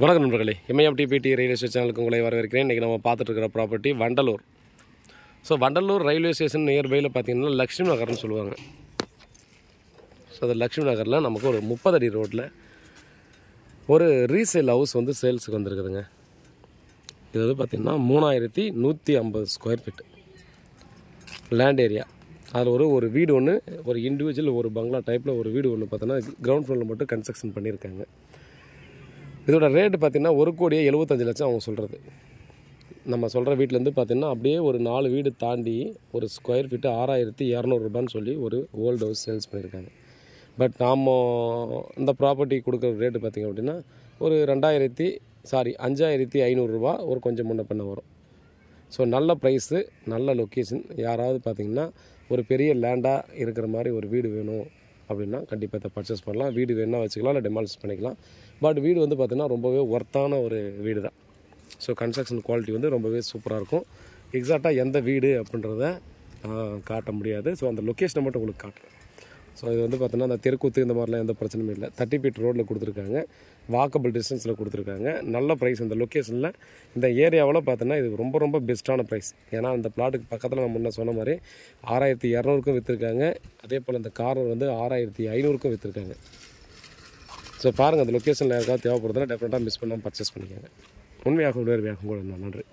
வணக்கம் நண்பர்களே, எம்ஐஎம்டிபிடி real estate சேனலுக்கு உங்களை வரவேற்கிறேன். இன்றைக்கி நம்ம பார்த்துட்டு இருக்கிற property Vandalur. So Vandalur railway station நியர்பையில் பார்த்தீங்கன்னா லக்ஷ்மி நகர்னு சொல்லுவாங்க. ஸோ அது லக்ஷ்மி நகரில் நமக்கு ஒரு 30 அடி ரோட்டில் ஒரு ரீசேல் ஹவுஸ் வந்து சேல்ஸுக்கு வந்துருக்குதுங்க. இது வந்து பார்த்திங்கன்னா 3150 ஸ்கொயர் ஃபீட் லேண்ட் ஏரியா. அதில் ஒரு வீடு ஒன்று, ஒரு இண்டிவிஜுவல் ஒரு பங்களா டைப்பில் ஒரு வீடு ஒன்று பார்த்தோன்னா கிரவுண்ட் ஃப்ளோரில் மட்டும் கன்ஸ்ட்ரக்ஷன் பண்ணியிருக்காங்க. இதோட ரேட்டு பார்த்திங்கன்னா 1,75,00,000 அவங்க சொல்கிறது. நம்ம சொல்கிற வீட்டிலேருந்து பார்த்திங்கன்னா அப்படியே ஒரு 4 வீடு தாண்டி ஒரு ஸ்கொயர் ஃபீட்டு 6,200 ரூபான்னு சொல்லி ஒரு ஓல்டு ஹவுஸ் சேல்ஸ் பண்ணியிருக்காங்க. பட் நாம் இந்த ப்ராப்பர்ட்டி கொடுக்குற ரேட்டு பார்த்திங்க அப்படின்னா ஒரு 5,500 ரூபா ஒரு கொஞ்சம் முன்ன பண்ண வரும். ஸோ நல்ல ப்ரைஸு, நல்ல லொக்கேஷன். யாராவது பார்த்திங்கன்னா ஒரு பெரிய லேண்டாக இருக்கிற மாதிரி ஒரு வீடு வேணும் அப்படின்னா கண்டிப்பாக இதை பர்ச்சேஸ் பண்ணலாம். வீடு வேணால் வச்சுக்கலாம், இல்லை டெமாலிஷ் பண்ணிக்கலாம். பட் வீடு வந்து பார்த்திங்கன்னா ரொம்பவே ஒர்த்தான ஒரு வீடு தான். ஸோ கன்ஸ்ட்ரக்ஷன் குவாலிட்டி வந்து ரொம்பவே சூப்பராக இருக்கும். எக்ஸாக்டாக எந்த வீடு அப்படின்றத காட்ட முடியாது. ஸோ அந்த லொக்கேஷனை மட்டும் உங்களுக்கு காட்டுறேன். ஸோ இது வந்து பார்த்தீங்கன்னா அந்த தெருக்கூத்து இந்த மாதிரிலாம் எந்த பிரச்சனையும் இல்லை. 30 ஃபீட் ரோட்டில் கொடுத்துருக்காங்க, வாக்கபிள் டிஸ்டன்ஸில் கொடுத்துருக்காங்க. நல்ல ப்ரைஸ் இந்த லொக்கேஷனில், இந்த ஏரியாவில் பார்த்தோன்னா இது ரொம்ப ரொம்ப பெஸ்ட்டான ப்ரைஸ். ஏன்னா அந்த பிளாட்டுக்கு பக்கத்தில் நான் முன்னே சொன்ன மாதிரி 6,200க்கும் விற்றுருக்காங்க. அதே போல் இந்த கார்னர் வந்து 6,500க்கும் விற்றுருக்காங்க. ஸோ பாருங்கள், அந்த லொக்கேஷனில் யாருக்காவது தேவைப்படுறதுனா டெஃபினட்டாக மிஸ் பண்ணாமல் பர்ச்சேஸ் பண்ணிக்கோங்க. உண்மையாகவும் நேர்மையாகவும் கூட நன்றி.